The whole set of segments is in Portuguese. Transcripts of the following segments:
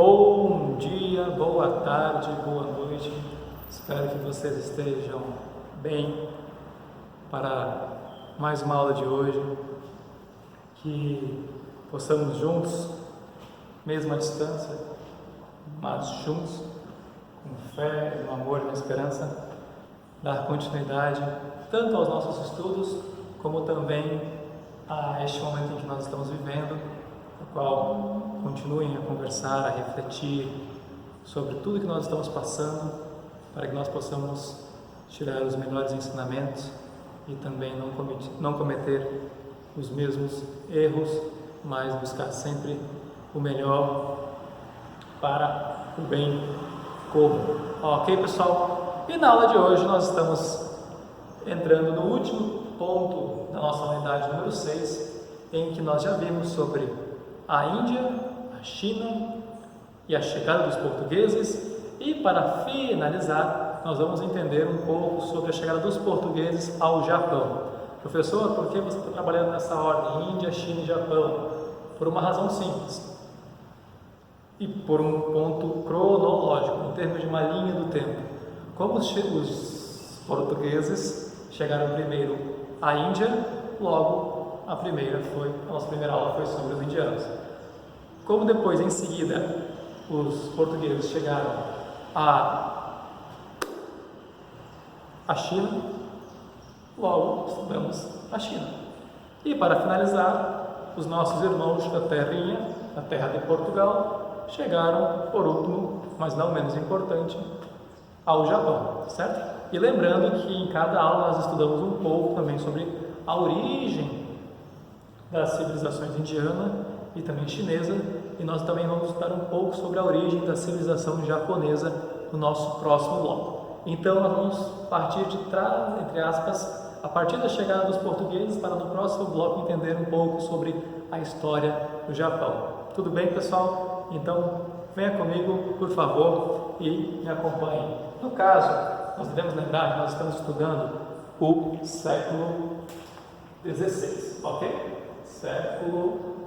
Bom dia, boa tarde, boa noite. Espero que vocês estejam bem para mais uma aula de hoje. Que possamos juntos, mesmo à distância, mas juntos, com fé, no amor e na esperança, dar continuidade tanto aos nossos estudos, como também a este momento em que nós estamos vivendo, no qual continuem a conversar, a refletir sobre tudo que nós estamos passando, para que nós possamos tirar os melhores ensinamentos e também não cometer os mesmos erros, mas buscar sempre o melhor para o bem comum. Ok, pessoal? E na aula de hoje nós estamos entrando no último ponto da nossa unidade número 6, em que nós já vimos sobre a Índia, a China e a chegada dos portugueses, e para finalizar nós vamos entender um pouco sobre a chegada dos portugueses ao Japão. Professor, por que você está trabalhando nessa ordem, Índia, China e Japão? Por uma razão simples e por um ponto cronológico, em termos de uma linha do tempo. Como os portugueses chegaram primeiro à Índia, logo a nossa primeira aula foi sobre os indianos. Como depois, em seguida, os portugueses chegaram à China, logo estudamos a China. E para finalizar, os nossos irmãos da terrinha, da terra de Portugal, chegaram, por último, mas não menos importante, ao Japão, certo? E lembrando que em cada aula nós estudamos um pouco também sobre a origem das civilizações indiana e também chinesa, e nós também vamos estudar um pouco sobre a origem da civilização japonesa no nosso próximo bloco. Então nós vamos partir de trás, entre aspas, a partir da chegada dos portugueses, para no próximo bloco entender um pouco sobre a história do Japão. Tudo bem, pessoal? Então venha comigo, por favor, e me acompanhe. No caso, nós devemos lembrar que nós estamos estudando o século XVI, ok? Século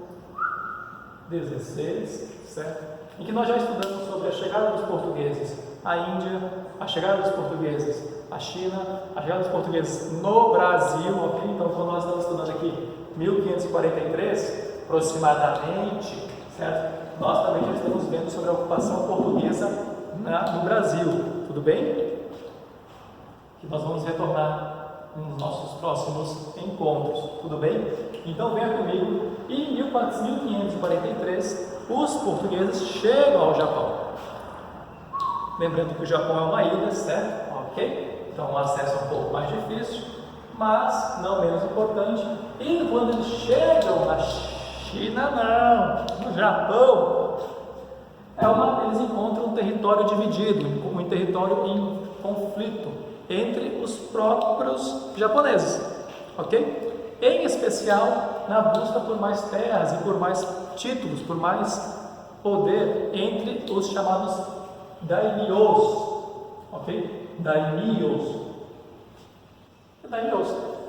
XVI, certo? Em que nós já estudamos sobre a chegada dos portugueses à Índia, a chegada dos portugueses à China, a chegada dos portugueses no Brasil, ok? Então, quando nós estamos estudando aqui 1543, aproximadamente, certo? Nós também já estamos vendo sobre a ocupação portuguesa no Brasil, tudo bem? Que nós vamos retornar nos nossos próximos encontros, tudo bem? Então venha comigo. E em 1543 os portugueses chegam ao Japão. Lembrando que o Japão é uma ilha, certo? Ok? Então o acesso é um pouco mais difícil, mas não menos importante. E quando eles chegam na China, não, no Japão, eles encontram um território dividido, um território em conflito entre os próprios japoneses, ok? Em especial na busca por mais terras e por mais títulos, por mais poder entre os chamados daimyos, ok? Daimyos,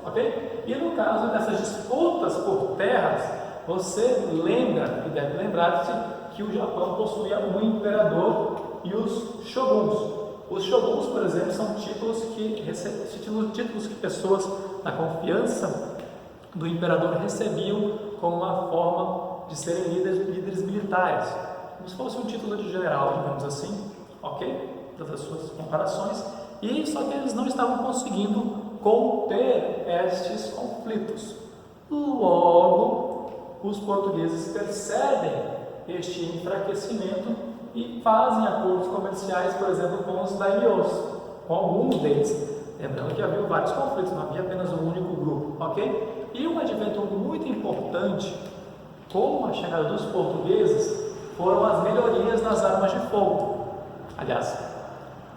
ok? E no caso dessas disputas por terras, você lembra, e deve lembrar-se, que o Japão possuía um imperador e os shoguns. Os shoguns, por exemplo, são títulos que pessoas na confiança do imperador recebiam como uma forma de serem líderes militares, como se fosse um título de general, digamos assim, ok? Das suas comparações, e só que eles não estavam conseguindo conter estes conflitos. Logo, os portugueses percebem este enfraquecimento e fazem acordos comerciais, por exemplo, com os daimyos, com alguns deles. Lembrando que havia vários conflitos, não havia apenas um único grupo, ok? E um advento muito importante com a chegada dos portugueses foram as melhorias nas armas de fogo. Aliás,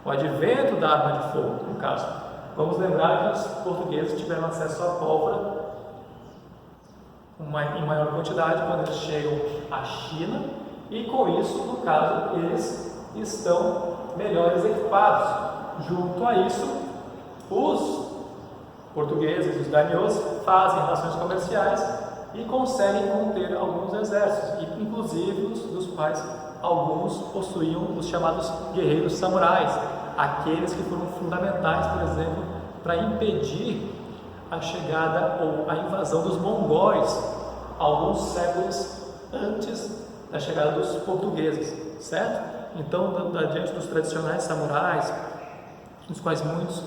o advento da arma de fogo, no caso. Vamos lembrar que os portugueses tiveram acesso à pólvora em maior quantidade quando eles chegam à China, e com isso, no caso, eles estão melhores equipados. Junto a isso, os portugueses, os daimyos, fazem relações comerciais e conseguem conter alguns exércitos, inclusive dos quais alguns possuíam os chamados guerreiros samurais, aqueles que foram fundamentais, por exemplo, para impedir a chegada ou a invasão dos mongóis alguns séculos antes da chegada dos portugueses, certo? Então, diante dos tradicionais samurais, os quais muitos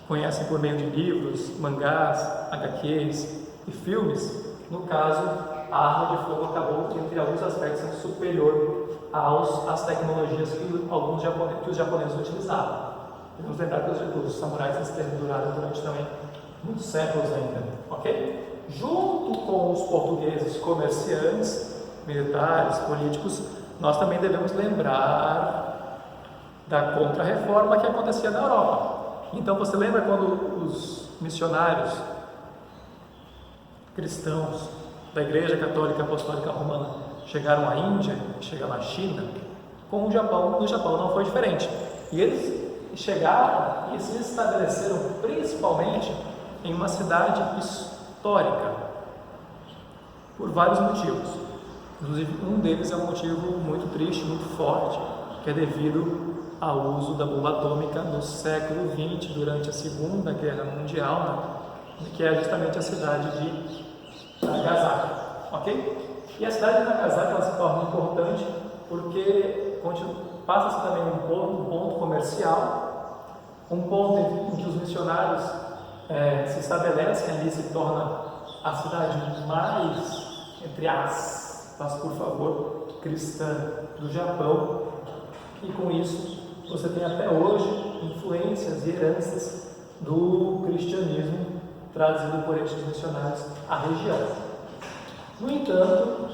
conhecem por meio de livros, mangás, HQs e filmes, no caso, a arma de fogo acabou, entre alguns aspectos, sendo superior às tecnologias que os japoneses utilizavam. Vamos lembrar que os samurais eles perduraram durante também muitos séculos ainda, ok? Junto com os portugueses comerciantes, militares, políticos, nós também devemos lembrar da contra-reforma que acontecia na Europa. Então você lembra quando os missionários cristãos da Igreja Católica Apostólica Romana chegaram à Índia, chegaram à China? Com o Japão, no Japão não foi diferente. E eles chegaram e se estabeleceram principalmente em uma cidade histórica, por vários motivos. Inclusive, um deles é um motivo muito triste, muito forte, que é devido ao uso da bomba atômica no século XX, durante a Segunda Guerra Mundial, que é justamente a cidade de Nagasaki, ok? E a cidade de Nagasaki ela se torna importante porque passa-se também um ponto comercial, um ponto em que os missionários se estabelecem ali, se torna a cidade mais, entre aspas, por favor, cristã do Japão, e com isso você tem até hoje influências e heranças do cristianismo trazido por estes missionários à região. No entanto,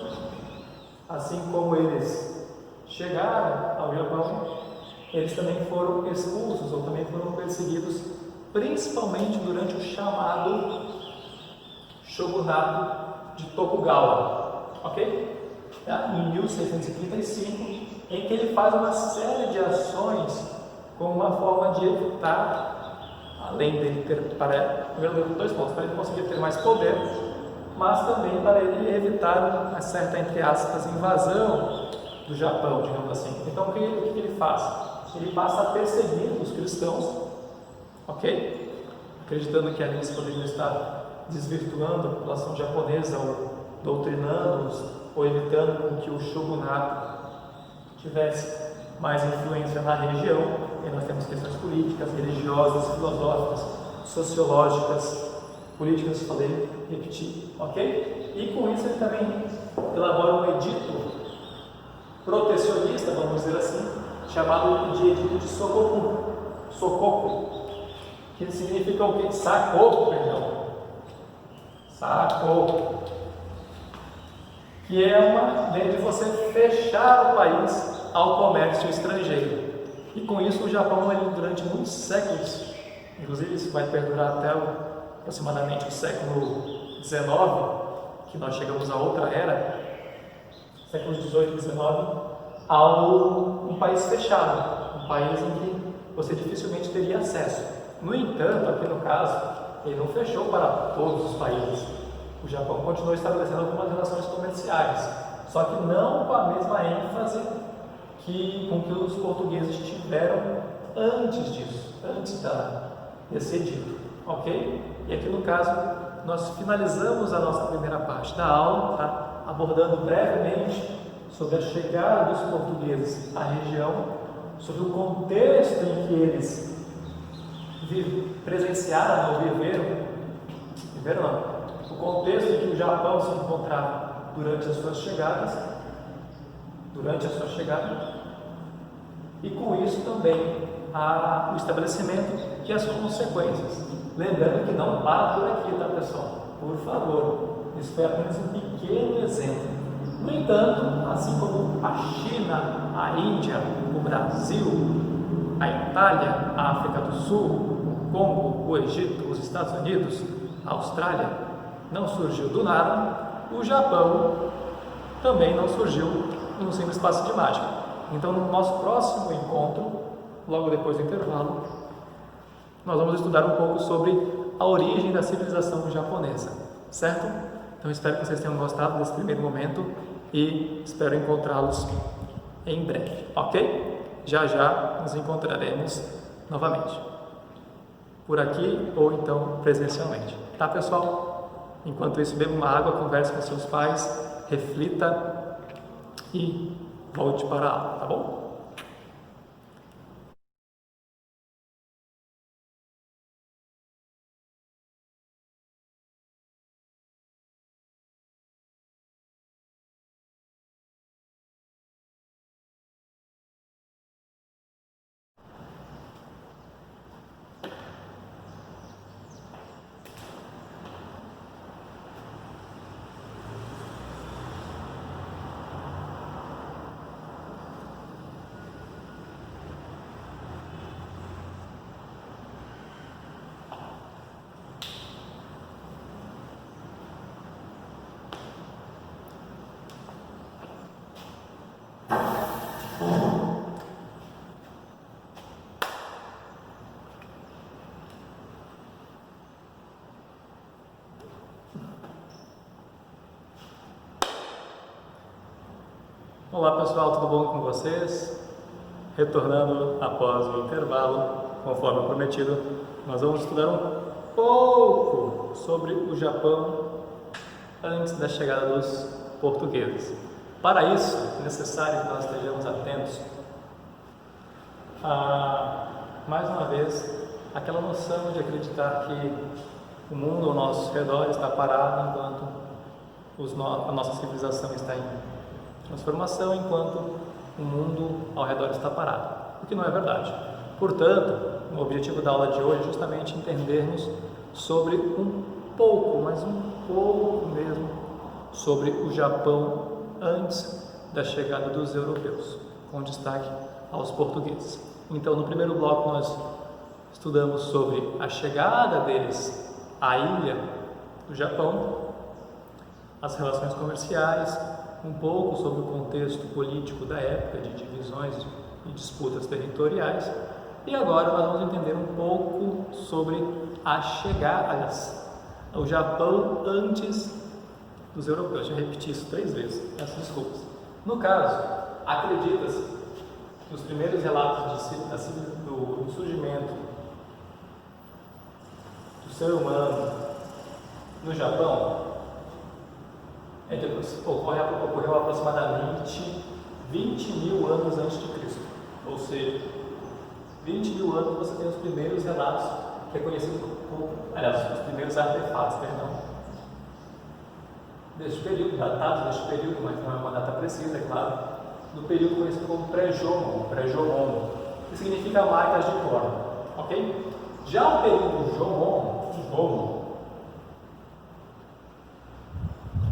assim como eles chegaram ao Japão, eles também foram expulsos ou também foram perseguidos, principalmente durante o chamado Shogunato de Tokugawa, ok? Em 1635, em que ele faz uma série de ações como uma forma de evitar, além dele ter, dois pontos, para ele conseguir ter mais poder, mas também para ele evitar uma certa, entre aspas, invasão do Japão, digamos assim. Então, o que ele faz? Ele passa a perseguir os cristãos, ok? Acreditando que ali eles poderiam estar desvirtuando a população japonesa ou doutrinando-os ou evitando que o shogunato tivesse mais influência na região. E nós temos questões políticas, religiosas, filosóficas, sociológicas, políticas, falei, repeti, ok? E com isso ele também elabora um edito protecionista, vamos dizer assim, chamado de edito de Sokoku, que significa o quê? Sakoku, que é uma lei de você fechar o país ao comércio estrangeiro. E com isso o Japão, ele, durante muitos séculos, inclusive isso vai perdurar até aproximadamente o século XIX, que nós chegamos a outra era, séculos XVIII e XIX, um país fechado, um país em que você dificilmente teria acesso. No entanto, aqui no caso, ele não fechou para todos os países. O Japão continuou estabelecendo algumas relações comerciais, só que não com a mesma ênfase com que os portugueses tiveram antes disso, antes desse edito, ok? E aqui no caso, nós finalizamos a nossa primeira parte da aula, tá? Abordando brevemente sobre a chegada dos portugueses à região, sobre o contexto em que eles presenciaram ou viveram não, o contexto em que o Japão se encontrava durante a sua chegada, e com isso também o estabelecimento e as consequências. Lembrando que não para por aqui, tá, pessoal? Por favor, isso foi apenas um pequeno exemplo. No entanto, assim como a China, a Índia, o Brasil, a Itália, a África do Sul, o Congo, o Egito, os Estados Unidos, a Austrália, não surgiu do nada, o Japão também não surgiu num simples passe de mágica. Então, no nosso próximo encontro, logo depois do intervalo, nós vamos estudar um pouco sobre a origem da civilização japonesa, certo? Então, espero que vocês tenham gostado desse primeiro momento e espero encontrá-los em breve, ok? Já já nos encontraremos novamente, por aqui ou então presencialmente, tá, pessoal? Enquanto isso, beba uma água, converse com seus pais, reflita e volte para a aula, tá bom? Olá pessoal, tudo bom com vocês? Retornando após o intervalo, conforme prometido, nós vamos estudar um pouco sobre o Japão antes da chegada dos portugueses. Para isso, é necessário que nós estejamos atentos a, mais uma vez, aquela noção de acreditar que o mundo ao nosso redor está parado enquanto a nossa civilização está em transformação, enquanto o mundo ao redor está parado, o que não é verdade. Portanto, o objetivo da aula de hoje é justamente entendermos sobre um pouco, mas um pouco mesmo, sobre o Japão antes da chegada dos europeus, com destaque aos portugueses. Então, no primeiro bloco nós estudamos sobre a chegada deles à ilha do Japão, as relações comerciais, um pouco sobre o contexto político da época, de divisões e disputas territoriais. E agora nós vamos entender um pouco sobre a chegada, ao Japão antes dos europeus. Eu repeti isso 3 vezes, peço desculpas. No caso, acredita-se que os primeiros relatos do surgimento do ser humano no Japão ocorreu aproximadamente 20 mil anos antes de Cristo, ou seja, 20 mil anos você tem os primeiros relatos reconhecidos os primeiros artefatos, deste período, datados deste período, mas não é uma data precisa, é claro, do período conhecido como pré-Jomon, que significa marcas de corda, ok? Já o período Jomon,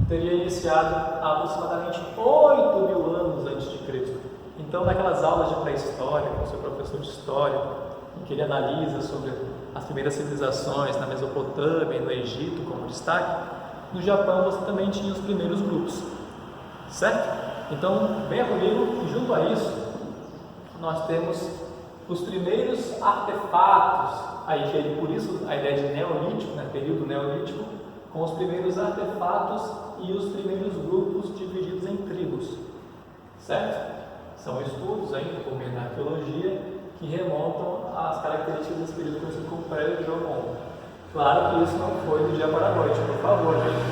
teria iniciado há aproximadamente 8 mil anos antes de Cristo. Então, naquelas aulas de pré-história, com o seu professor de história, em que ele analisa sobre as primeiras civilizações na Mesopotâmia e no Egito como destaque, no Japão você também tinha os primeiros grupos, certo? Então, venha comigo, e junto a isso, nós temos os primeiros artefatos, por isso a ideia de neolítico, período neolítico, com os primeiros artefatos e os primeiros grupos divididos em tribos, certo? São estudos ainda, como na arqueologia, que remontam às características desse período conhecido como pré-Jomon. Claro que isso não foi do dia para a noite, por favor, gente.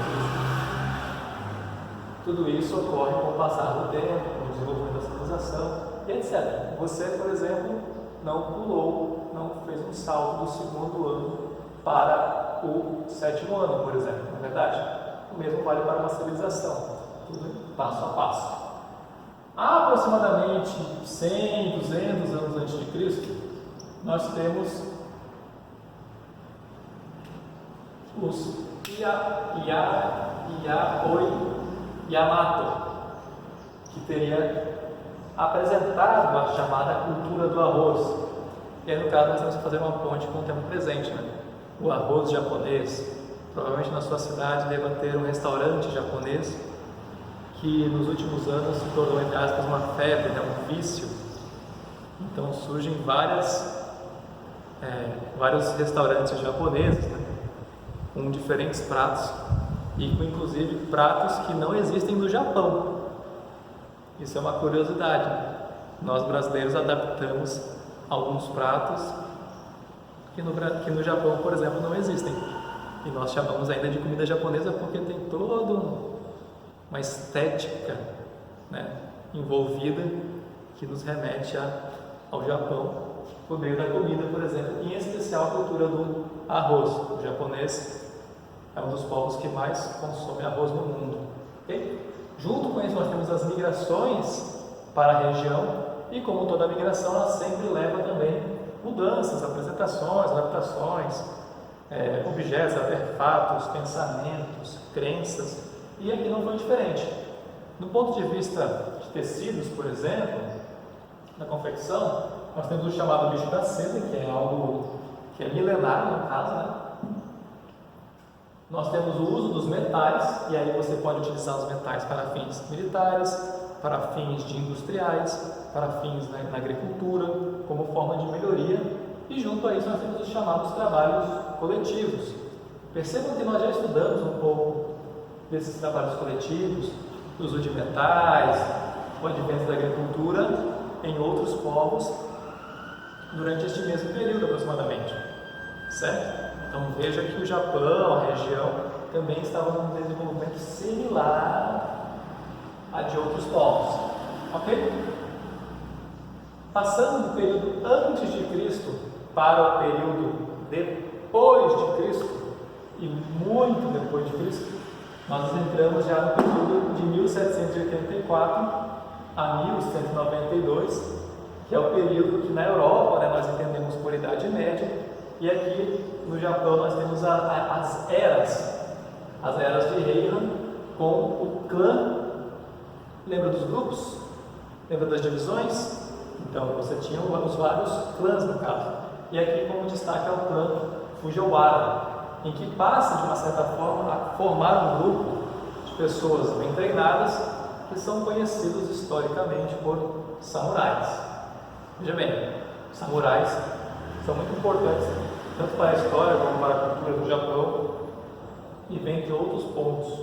Tudo isso ocorre com o passar do tempo, com o desenvolvimento da civilização e etc. Você, por exemplo, não fez um salto do 2º ano para o 7º ano, por exemplo, não é verdade? O mesmo vale para uma civilização, tudo passo a passo. Há aproximadamente 100, 200 anos antes de Cristo, nós temos os Yamato, que teria apresentado a chamada cultura do arroz. E aí, no caso, nós temos que fazer uma ponte com o tempo presente, O arroz japonês. Provavelmente na sua cidade deva ter um restaurante japonês que nos últimos anos se tornou, entre aspas, uma febre, um vício. Então surgem vários restaurantes japoneses, com diferentes pratos e com inclusive pratos que não existem no Japão. Isso é uma curiosidade, né? Nós brasileiros adaptamos alguns pratos que no Japão, por exemplo, não existem. E nós chamamos ainda de comida japonesa porque tem toda uma estética, né, envolvida que nos remete ao Japão, por meio da comida, por exemplo, em especial a cultura do arroz. O japonês é um dos povos que mais consome arroz no mundo. Okay? Junto com isso, nós temos as migrações para a região, e como toda migração, ela sempre leva também mudanças, apresentações, adaptações, objetos, artefatos, pensamentos, crenças, e aqui não foi diferente. Do ponto de vista de tecidos, por exemplo, na confecção, nós temos o chamado bicho da seda, que é algo que é milenar, no caso, né? Nós temos o uso dos metais, e aí você pode utilizar os metais para fins militares, para fins de industriais, para fins na agricultura, como forma de melhoria, e junto a isso nós temos os chamados trabalhos coletivos. Percebam que nós já estudamos um pouco desses trabalhos coletivos, o uso de metais, o advento da agricultura em outros povos durante este mesmo período aproximadamente, certo? Então veja que o Japão, a região, também estava num desenvolvimento similar a de outros povos, ok? Passando do período antes de Cristo para o período depois de Cristo, e muito depois de Cristo, nós entramos já no período de 1784 a 1192, que é o período que na Europa, né, nós entendemos por Idade Média, e aqui no Japão nós temos as eras de Heian com o clã. Lembra dos grupos? Lembra das divisões? Então você tinha os vários clãs no caso. E aqui como destaque é o clã Fujiwara, em que passa de uma certa forma a formar um grupo de pessoas bem treinadas que são conhecidos historicamente por samurais. Veja bem, samurais são muito importantes tanto para a história como para a cultura do Japão e dentre outros pontos.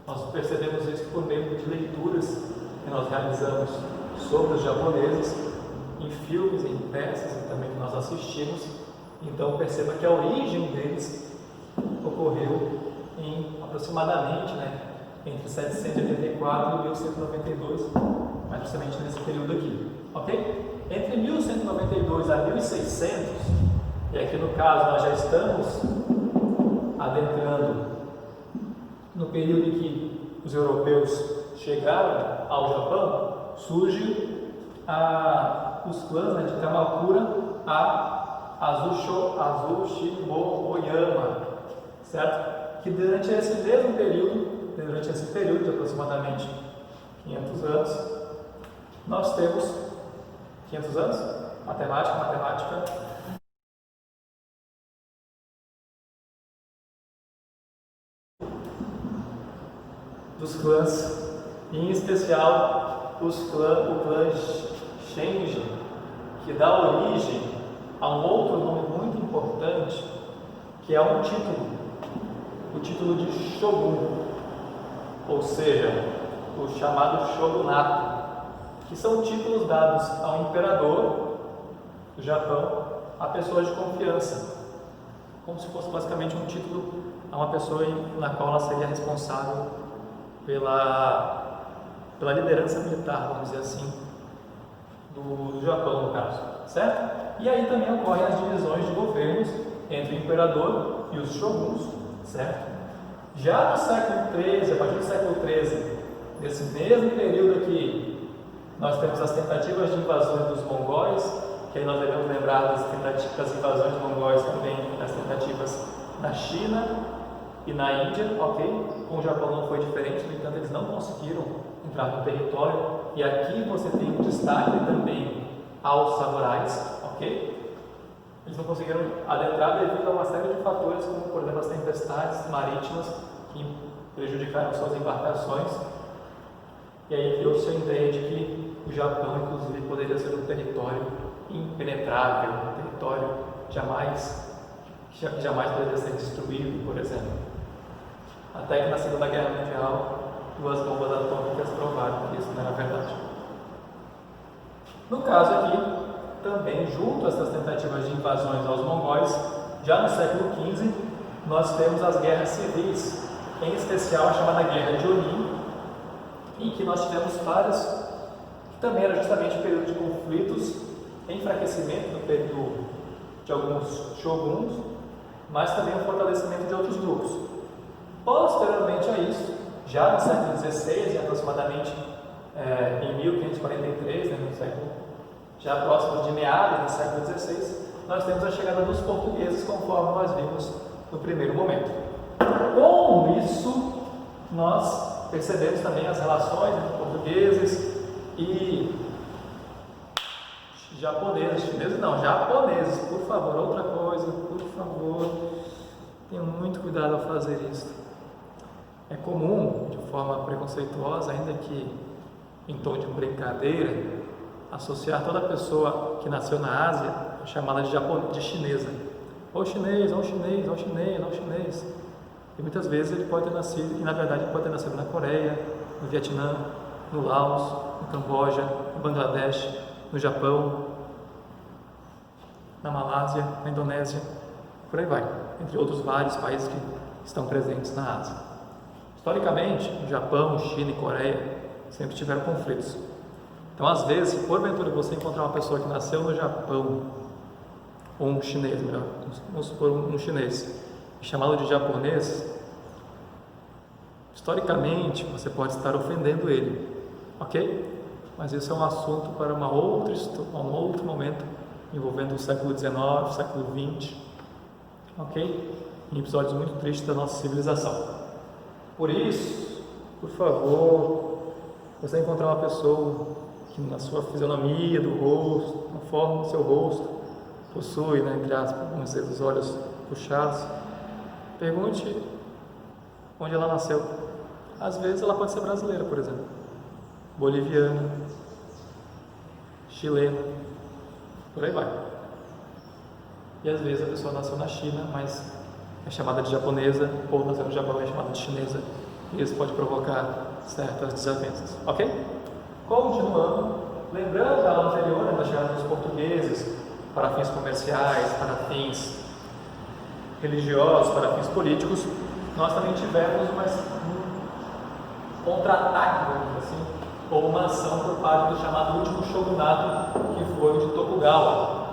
Nós percebemos isso por meio de leituras que nós realizamos sobre os japoneses em filmes, em peças e também que nós assistimos. Então perceba que a origem deles ocorreu em aproximadamente, entre 784 e 1192, mais precisamente nesse período aqui, ok? Entre 1192 a 1600, e aqui no caso nós já estamos adentrando no período em que os europeus chegaram ao Japão, surge os clãs de Kamakura a Azushimo Oyama, certo? Que durante esse período de aproximadamente 500 anos, nós temos 500 anos, matemática, dos clãs, em especial o clã Shenji, que dá origem a um outro nome muito importante, que é um título, o título de Shogun, ou seja, o chamado Shogunato, que são títulos dados ao imperador do Japão, a pessoas de confiança, como se fosse basicamente um título a uma pessoa na qual ela seria responsável pela liderança militar, vamos dizer assim, do Japão, no caso, certo? E aí também ocorrem as divisões de governos entre o imperador e os shoguns, certo? Já no século XIII, a partir do século XIII, nesse mesmo período aqui, nós temos as tentativas de invasões dos mongóis, que aí nós devemos lembrar das invasões mongóis também, das tentativas na China e na Índia, ok? Com o Japão não foi diferente, no entanto eles não conseguiram entrar no território, e aqui você tem um destaque também aos samurais, ok? Eles não conseguiram adentrar devido a uma série de fatores, como por exemplo as tempestades marítimas que prejudicaram suas embarcações, e aí criou-se a ideia de que o Japão inclusive poderia ser um território impenetrável, um território que jamais poderia ser destruído, por exemplo. Até que na Segunda Guerra Mundial, 2 bombas atômicas provaram que isso não era verdade. No caso aqui, também junto a essas tentativas de invasões aos mongóis, já no século XV, nós temos as guerras civis, em especial a chamada Guerra de Onim, em que nós tivemos várias, que também era justamente o período de conflitos, enfraquecimento do período de alguns shoguns, mas também o fortalecimento de outros grupos. Posteriormente a isso, já no século XVI, aproximadamente em 1543, no século já próximo de meados do século XVI, nós temos a chegada dos portugueses, conforme nós vimos no primeiro momento. Com isso, nós percebemos também as relações entre portugueses e japoneses, chineses não, japoneses, por favor, outra coisa, por favor, tenham muito cuidado ao fazer isso. É comum, de forma preconceituosa, ainda que em tom de brincadeira, associar toda pessoa que nasceu na Ásia, chamá-la de chinesa. Ou chinês, ou chinês, ou chinês, ou chinês. E muitas vezes ele pode ter nascido, e na verdade ele pode ter nascido na Coreia, no Vietnã, no Laos, no Camboja, no Bangladesh, no Japão, na Malásia, na Indonésia, por aí vai, entre outros vários países que estão presentes na Ásia. Historicamente, o Japão, China e Coreia sempre tiveram conflitos. Então, às vezes, se porventura você encontrar uma pessoa que nasceu no Japão, ou um chinês, melhor, vamos supor um chinês, e chamá-lo de japonês, historicamente você pode estar ofendendo ele, ok? Mas isso é um assunto para um outro momento, envolvendo o século XIX, o século XX, ok? Em episódios muito tristes da nossa civilização. Por isso, por favor, você encontrar uma pessoa que na sua fisionomia do rosto, na forma do seu rosto, possui, entre aspas, vamos dizer, os olhos puxados, pergunte onde ela nasceu. Às vezes ela pode ser brasileira, por exemplo, boliviana, chilena, por aí vai. E às vezes a pessoa nasceu na China, mas é chamada de japonesa, ou nasceu no Japão e é chamada de chinesa, e isso pode provocar certas desavenças, ok? Continuando, lembrando a aula anterior, da chegada dos portugueses para fins comerciais, para fins religiosos, para fins políticos, nós também tivemos um contra-ataque, vamos dizer assim, ou uma ação por parte do chamado último shogunato, que foi o de Tokugawa.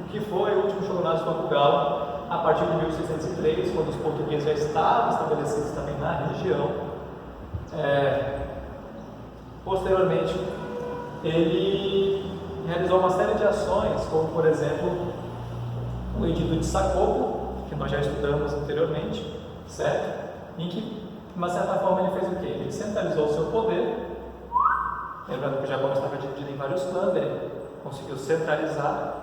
O que foi o último shogunato de Tokugawa? A partir de 1603, quando os portugueses já estavam estabelecidos também na região, posteriormente, ele realizou uma série de ações, como por exemplo, o Edito de Sakoku, que nós já estudamos anteriormente, certo? Em que, de uma certa forma, ele fez o quê? Ele centralizou o seu poder, lembrando que o Japão estava dividido em vários clãs, ele conseguiu centralizar,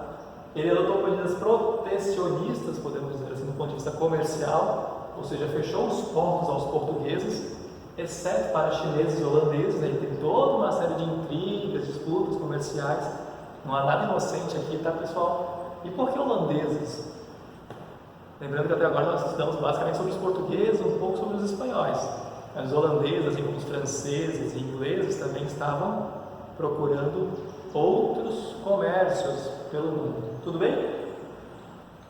ele adotou medidas protecionistas, podemos dizer assim, do ponto de vista comercial, ou seja, fechou os portos aos portugueses, exceto para chineses e holandeses, aí tem toda uma série de intrigas, disputas comerciais, não há nada inocente aqui, tá, pessoal? E por que holandeses? Lembrando que até agora nós estudamos basicamente sobre os portugueses, um pouco sobre os espanhóis, mas os holandeses, assim como os franceses e ingleses também estavam procurando outros comércios pelo mundo, tudo bem?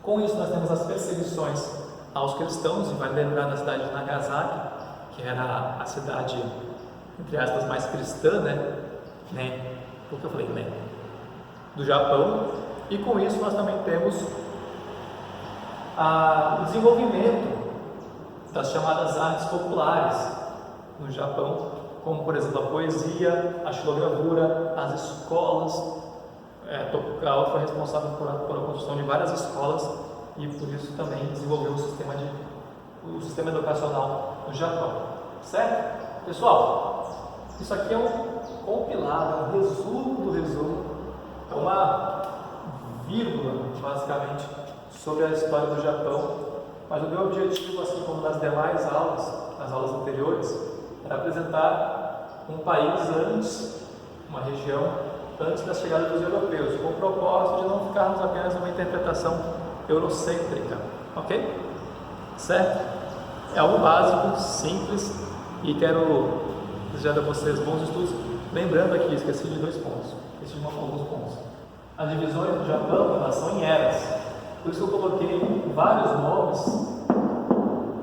Com isso nós temos as perseguições aos cristãos, e vai lembrar da cidade de Nagasaki, que era a cidade, entre aspas, mais cristã, Por que eu falei, do Japão, e com isso nós também temos o desenvolvimento das chamadas artes populares no Japão, como por exemplo a poesia, a xilogravura, as escolas. Tokugawa foi responsável por a construção de várias escolas e por isso também desenvolveu o sistema educacional no Japão, certo? Pessoal, isso aqui é um compilado, um resumo do resumo, é uma vírgula, basicamente, sobre a história do Japão, mas o meu objetivo, assim como nas demais aulas, nas aulas anteriores, era apresentar um país antes, uma região antes da chegada dos europeus, com o propósito de não ficarmos apenas numa interpretação eurocêntrica, ok? Certo? É algo básico, simples, e quero desejar a vocês bons estudos. Lembrando aqui, esqueci de 2 pontos, esqueci de alguns pontos. As divisões do Japão, elas são em eras. Por isso que eu coloquei vários nomes,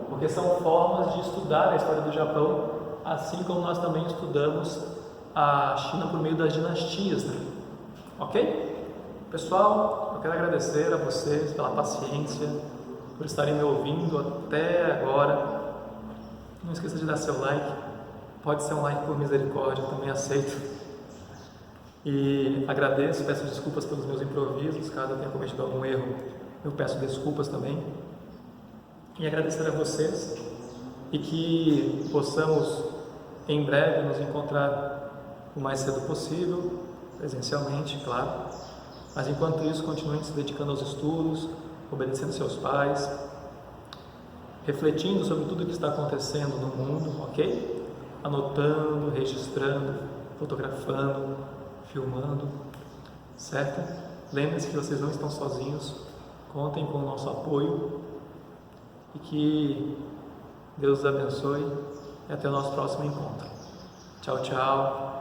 porque são formas de estudar a história do Japão, assim como nós também estudamos a China por meio das dinastias, né? Ok? Pessoal, eu quero agradecer a vocês pela paciência, por estarem me ouvindo até agora. Não esqueça de dar seu like, pode ser um like por misericórdia, eu também aceito. E agradeço, peço desculpas pelos meus improvisos, caso eu tenha cometido algum erro, eu peço desculpas também. E agradecer a vocês e que possamos em breve nos encontrar o mais cedo possível, presencialmente, claro. Mas enquanto isso, continuem se dedicando aos estudos, obedecendo seus pais, refletindo sobre tudo o que está acontecendo no mundo, ok? Anotando, registrando, fotografando, filmando, certo? Lembrem-se que vocês não estão sozinhos, contem com o nosso apoio e que Deus os abençoe e até o nosso próximo encontro. Tchau, tchau.